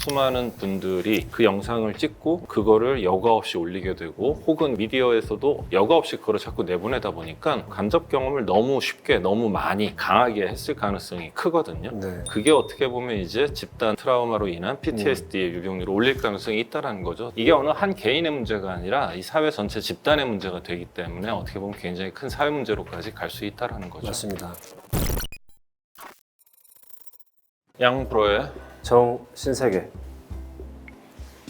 수많은 분들이 그 영상을 찍고 그거를 여과 없이 올리게 되고 혹은 미디어에서도 여과 없이 그거를 자꾸 내보내다 보니까 간접 경험을 너무 쉽게 너무 많이 강하게 했을 가능성이 크거든요. 네. 그게 어떻게 보면 이제 집단 트라우마로 인한 PTSD의 유병률을 올릴 가능성이 있다는 거죠. 이게 어느 한 개인의 문제가 아니라 이 사회 전체 집단의 문제가 되기 때문에 어떻게 보면 굉장히 큰 사회 문제로까지 갈 수 있다는 거죠. 맞습니다. 양프로의 정신세계.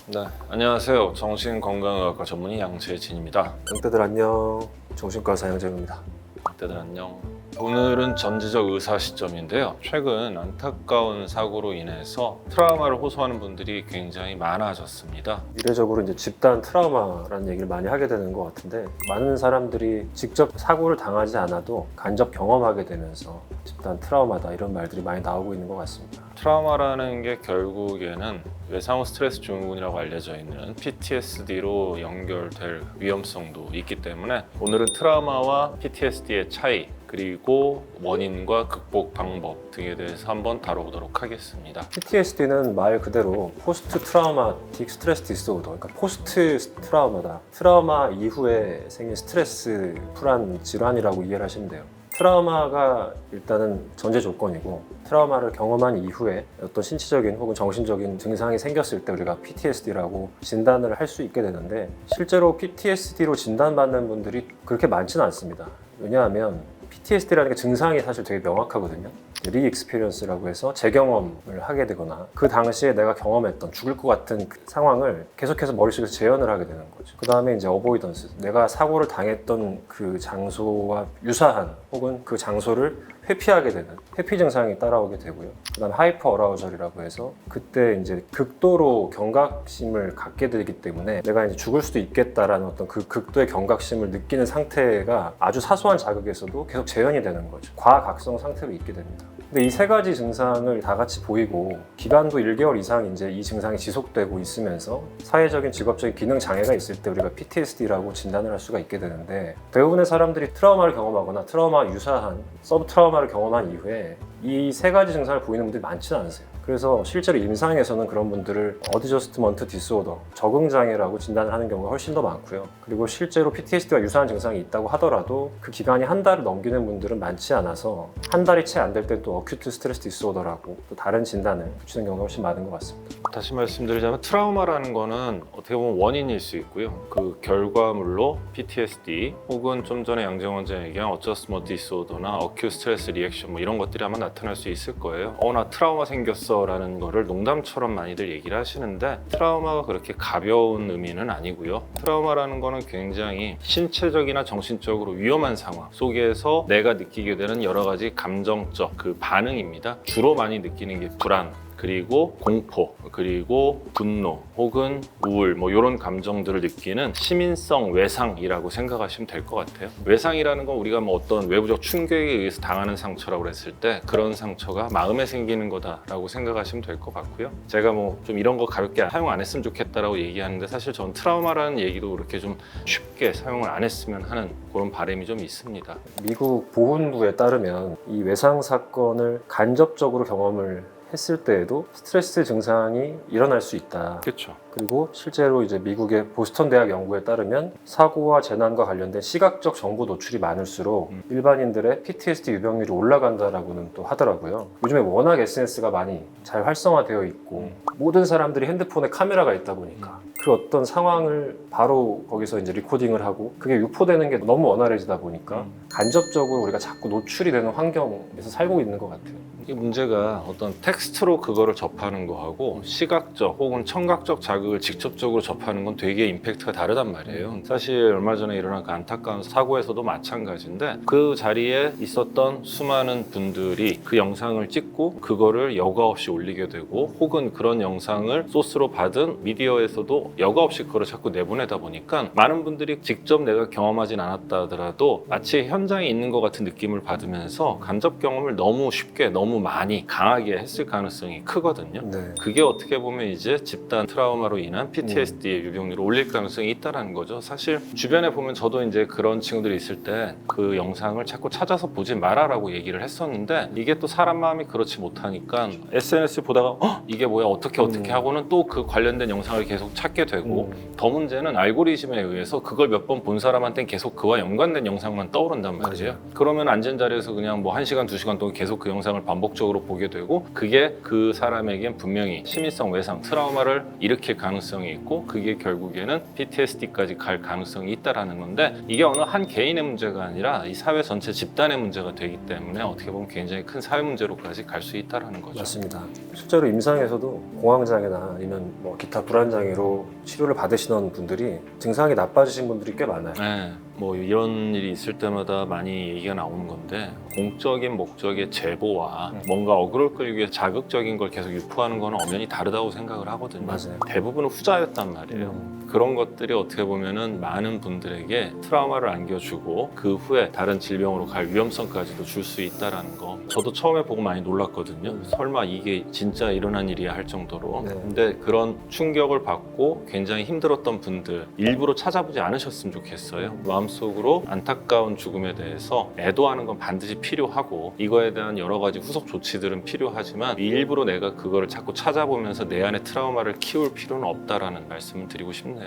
네, 안녕하세요. 정신건강의학과 전문의 양재진입니다. 강태들 안녕. 정신과 사양정입니다. 그때들 안녕. 오늘은 전지적 의사 시점인데요. 최근 안타까운 사고로 인해서 트라우마를 호소하는 분들이 굉장히 많아졌습니다. 이례적으로 이제 집단 트라우마라는 얘기를 많이 하게 되는 것 같은데, 많은 사람들이 직접 사고를 당하지 않아도 간접 경험하게 되면서 집단 트라우마다 이런 말들이 많이 나오고 있는 것 같습니다. 트라우마라는 게 결국에는 외상후 스트레스 증후군이라고 알려져 있는 PTSD로 연결될 위험성도 있기 때문에 오늘은 트라우마와 PTSD의 차이, 그리고 원인과 극복 방법 등에 대해서 한번 다뤄보도록 하겠습니다. PTSD는 말 그대로 포스트 트라우마틱 스트레스 디스오더, 그러니까 포스트 트라우마다. 트라우마 이후에 생긴 스트레스 불안 질환이라고 이해를 하시면 돼요. 트라우마가 일단은 전제 조건이고, 트라우마를 경험한 이후에 어떤 신체적인 혹은 정신적인 증상이 생겼을 때 우리가 PTSD라고 진단을 할 수 있게 되는데, 실제로 PTSD로 진단받는 분들이 그렇게 많지는 않습니다. 왜냐하면 PTSD라는 게 증상이 사실 되게 명확하거든요. 리익스피리언스라고 해서 재경험을 하게 되거나 그 당시에 내가 경험했던 죽을 것 같은 그 상황을 계속해서 머릿속에서 재현을 하게 되는 거죠. 그 다음에 이제 어보이던스, 내가 사고를 당했던 그 장소와 유사한 혹은 그 장소를 회피하게 되는 회피 증상이 따라오게 되고요. 그 다음에 하이퍼 어라우절이라고 해서 그때 이제 극도로 경각심을 갖게 되기 때문에 내가 이제 죽을 수도 있겠다라는 어떤 그 극도의 경각심을 느끼는 상태가 아주 사소한 자극에서도 계속 재현이 되는 거죠. 과각성 상태로 있게 됩니다. 근데 이 세 가지 증상을 다 같이 보이고 기간도 1개월 이상 이제 이 증상이 지속되고 있으면서 사회적인 직업적인 기능 장애가 있을 때 우리가 PTSD라고 진단을 할 수가 있게 되는데, 대부분의 사람들이 트라우마를 경험하거나 트라우마 유사한 서브 트라우마를 경험한 이후에 이 세 가지 증상을 보이는 분들이 많지는 않으세요. 그래서 실제로 임상에서는 그런 분들을 어드저스트먼트 디스오더, 적응장애라고 진단을 하는 경우가 훨씬 더 많고요. 그리고 실제로 PTSD와 유사한 증상이 있다고 하더라도 그 기간이 한 달을 넘기는 분들은 많지 않아서 한 달이 채 안 될 때 또 어큐트 스트레스 디스오더라고 또 다른 진단을 붙이는 경우가 훨씬 많은 것 같습니다. 다시 말씀드리자면 트라우마라는 거는 어떻게 보면 원인일 수 있고요. 그 결과물로 PTSD 혹은 좀 전에 양정 원장이 얘기한 어저스먼트 디스오더나 어큐 스트레스 리액션 뭐 이런 것들이 아마 나타날 수 있을 거예요. 나 트라우마 생겼어 라는 거를 농담처럼 많이들 얘기를 하시는데, 트라우마가 그렇게 가벼운 의미는 아니고요. 트라우마라는 거는 굉장히 신체적이나 정신적으로 위험한 상황 속에서 내가 느끼게 되는 여러 가지 감정적 그 반응입니다. 주로 많이 느끼는 게 불안, 그리고 공포, 그리고 분노 혹은 우울 뭐 이런 감정들을 느끼는 시민성 외상이라고 생각하시면 될 것 같아요. 외상이라는 건 우리가 뭐 어떤 외부적 충격에 의해서 당하는 상처라고 했을 때 그런 상처가 마음에 생기는 거다라고 생각하시면 될 것 같고요. 제가 뭐 좀 이런 거 가볍게 사용 안 했으면 좋겠다라고 얘기하는데, 사실 전 트라우마라는 얘기도 그렇게 좀 쉽게 사용을 안 했으면 하는 그런 바람이 좀 있습니다. 미국 보훈부에 따르면 이 외상 사건을 간접적으로 경험을 했을 때에도 스트레스 증상이 일어날 수 있다. 그렇죠. 그리고 실제로 이제 미국의 보스턴 대학 연구에 따르면 사고와 재난과 관련된 시각적 정보 노출이 많을수록 일반인들의 PTSD 유병률이 올라간다라고는 또 하더라고요. 요즘에 워낙 SNS가 많이 잘 활성화되어 있고 모든 사람들이 핸드폰에 카메라가 있다 보니까 그 어떤 상황을 바로 거기서 이제 리코딩을 하고 그게 유포되는 게 너무 원활해지다 보니까 간접적으로 우리가 자꾸 노출이 되는 환경에서 살고 있는 것 같아요. 이 문제가 어떤 텍스트로 그거를 접하는 거하고 시각적 혹은 청각적 자극을 직접적으로 접하는 건 되게 임팩트가 다르단 말이에요. 사실 얼마 전에 일어난 그 안타까운 사고에서도 마찬가지인데, 그 자리에 있었던 수많은 분들이 그 영상을 찍고 그거를 여과 없이 올리게 되고 혹은 그런 영상을 소스로 받은 미디어에서도 여과 없이 그거를 자꾸 내보내다 보니까 많은 분들이 직접 내가 경험하진 않았다 하더라도 마치 현장에 있는 것 같은 느낌을 받으면서 간접 경험을 너무 쉽게 너무 너무 많이 강하게 했을 가능성이 크거든요. 네. 그게 어떻게 보면 이제 집단 트라우마로 인한 PTSD의 유병률을 올릴 가능성이 있다는 거죠. 사실 주변에 보면 저도 이제 그런 친구들이 있을 때 그 영상을 자꾸 찾아서 보지 마라라고 얘기를 했었는데 이게 또 사람 마음이 그렇지 못하니까 SNS 보다가 이게 뭐야 어떻게 하고는 또 그 관련된 영상을 계속 찾게 되고 더 문제는 알고리즘에 의해서 그걸 몇 번 본 사람한테는 계속 그와 연관된 영상만 떠오른단 말이에요. 그러면 앉은 자리에서 그냥 뭐 1시간, 2시간 동안 계속 그 영상을 반복적으로 보게 되고 그게 그 사람에겐 분명히 심리성 외상, 트라우마를 일으킬 가능성이 있고 그게 결국에는 PTSD까지 갈 가능성이 있다라는 건데 이게 어느 한 개인의 문제가 아니라 이 사회 전체 집단의 문제가 되기 때문에 어떻게 보면 굉장히 큰 사회 문제로까지 갈 수 있다라는 거죠. 맞습니다. 실제로 임상에서도 공황장애나 아니면 뭐 기타 불안장애로 치료를 받으시는 분들이 증상이 나빠지신 분들이 꽤 많아요. 네, 뭐 이런 일이 있을 때마다 많이 얘기가 나오는 건데 공적인 목적의 제보와 뭔가 어그로를 끌기 위해 자극적인 걸 계속 유포하는 거는 엄연히 다르다고 생각을 하거든요. 맞아요. 대부분은 후자였단 말이에요. 그런 것들이 어떻게 보면은 많은 분들에게 트라우마를 안겨주고 그 후에 다른 질병으로 갈 위험성까지도 줄 수 있다라는 거. 저도 처음에 보고 많이 놀랐거든요. 설마 이게 진짜 일어난 일이야 할 정도로. 네. 근데 그런 충격을 받고 굉장히 힘들었던 분들 일부러 찾아보지 않으셨으면 좋겠어요. 마음속으로 안타까운 죽음에 대해서 애도하는 건 반드시 필요하고 이거에 대한 여러 가지 후속 조치들은 필요하지만 일부러 내가 그거를 자꾸 찾아보면서 내 안에 트라우마를 키울 필요는 없다라는 말씀을 드리고 싶네요.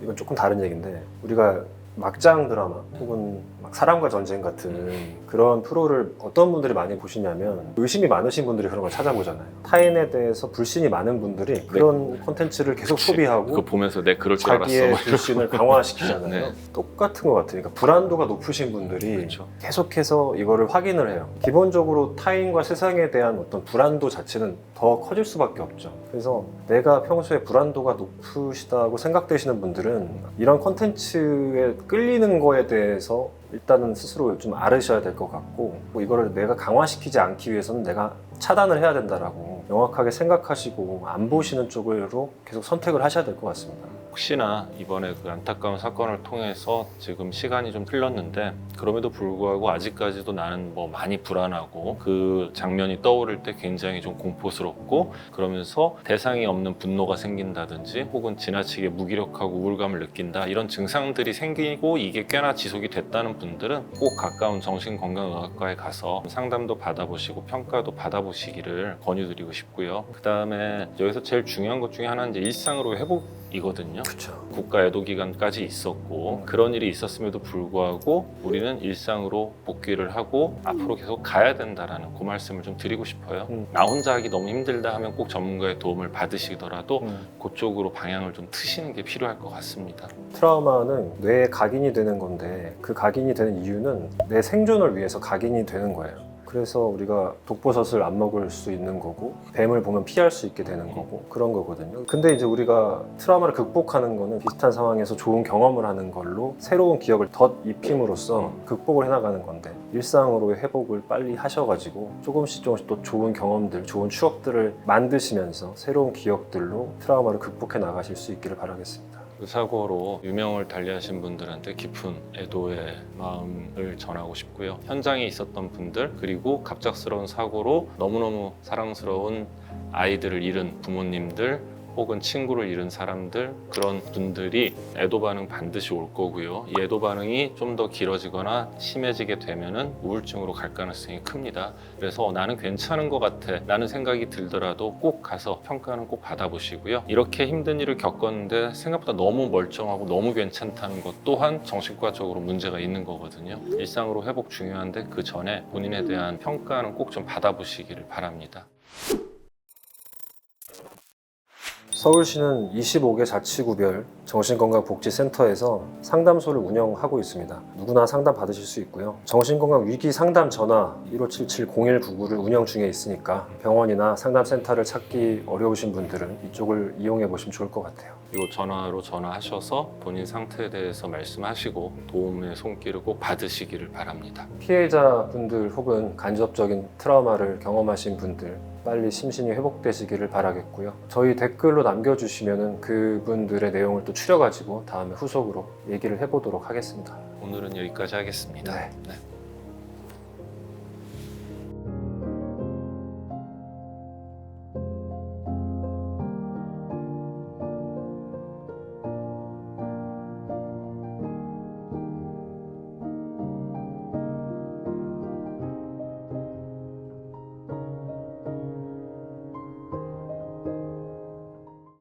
이건 조금 다른 얘기인데 우리가 막장 드라마 혹은 막 사랑과 전쟁 같은 그런 프로를 어떤 분들이 많이 보시냐면 의심이 많으신 분들이 그런 걸 찾아보잖아요. 타인에 대해서 불신이 많은 분들이 그런 콘텐츠를 계속 그치. 소비하고 그거 보면서 내 그럴 줄 자기의 알았어. 불신을 강화시키잖아요. 네. 똑같은 것 같아요. 그러니까 불안도가 높으신 분들이 그렇죠. 계속해서 이거를 확인을 해요. 기본적으로 타인과 세상에 대한 어떤 불안도 자체는 더 커질 수밖에 없죠. 그래서 내가 평소에 불안도가 높으시다고 생각되시는 분들은 이런 콘텐츠에 끌리는 거에 대해서 일단은 스스로 좀 알으셔야 될 것 같고 뭐 이거를 내가 강화시키지 않기 위해서는 내가 차단을 해야 된다라고 명확하게 생각하시고 안 보시는 쪽으로 계속 선택을 하셔야 될 것 같습니다. 혹시나 이번에 그 안타까운 사건을 통해서 지금 시간이 좀 흘렀는데 그럼에도 불구하고 아직까지도 나는 뭐 많이 불안하고 그 장면이 떠오를 때 굉장히 좀 공포스럽고 그러면서 대상이 없는 분노가 생긴다든지 혹은 지나치게 무기력하고 우울감을 느낀다 이런 증상들이 생기고 이게 꽤나 지속이 됐다는 분들은 꼭 가까운 정신건강의학과에 가서 상담도 받아보시고 평가도 받아보시기를 권유드리고 싶고요. 그 다음에 여기서 제일 중요한 것 중에 하나는 이제 일상으로 회복이거든요. 그렇죠. 국가 애도 기간까지 있었고 그런 일이 있었음에도 불구하고 우리는 일상으로 복귀를 하고 앞으로 계속 가야 된다라는 그 말씀을 좀 드리고 싶어요. 나 혼자 하기 너무 힘들다 하면 꼭 전문가의 도움을 받으시더라도 그쪽으로 방향을 좀 트시는 게 필요할 것 같습니다. 트라우마는 뇌에 각인이 되는 건데 그 각인이 되는 이유는 내 생존을 위해서 각인이 되는 거예요. 그래서 우리가 독버섯을 안 먹을 수 있는 거고 뱀을 보면 피할 수 있게 되는 거고 그런 거거든요. 근데 이제 우리가 트라우마를 극복하는 거는 비슷한 상황에서 좋은 경험을 하는 걸로 새로운 기억을 덧입힘으로써 극복을 해나가는 건데 일상으로의 회복을 빨리 하셔가지고 조금씩 또 좋은 경험들, 좋은 추억들을 만드시면서 새로운 기억들로 트라우마를 극복해 나가실 수 있기를 바라겠습니다. 그 사고로 유명을 달리하신 분들한테 깊은 애도의 마음을 전하고 싶고요. 현장에 있었던 분들 그리고 갑작스러운 사고로 너무너무 사랑스러운 아이들을 잃은 부모님들 혹은 친구를 잃은 사람들 그런 분들이 애도 반응 반드시 올 거고요. 이 애도 반응이 좀 더 길어지거나 심해지게 되면은 우울증으로 갈 가능성이 큽니다. 그래서 나는 괜찮은 것 같아 라는 생각이 들더라도 꼭 가서 평가는 꼭 받아보시고요. 이렇게 힘든 일을 겪었는데 생각보다 너무 멀쩡하고 너무 괜찮다는 것 또한 정신과적으로 문제가 있는 거거든요. 일상으로 회복 중요한데 그 전에 본인에 대한 평가는 꼭 좀 받아보시기를 바랍니다. 서울시는 25개 자치구별 정신건강복지센터에서 상담소를 운영하고 있습니다. 누구나 상담 받으실 수 있고요. 정신건강 위기 상담 전화 1577-0199를 운영 중에 있으니까 병원이나 상담센터를 찾기 어려우신 분들은 이쪽을 이용해 보시면 좋을 것 같아요. 이 전화로 전화하셔서 본인 상태에 대해서 말씀하시고 도움의 손길을 꼭 받으시기를 바랍니다. 피해자분들 혹은 간접적인 트라우마를 경험하신 분들 빨리 심신이 회복되시기를 바라겠고요. 저희 댓글로 남겨주시면 그분들의 내용을 또 추려가지고 다음에 후속으로 얘기를 해보도록 하겠습니다. 오늘은 여기까지 하겠습니다. 네. 네.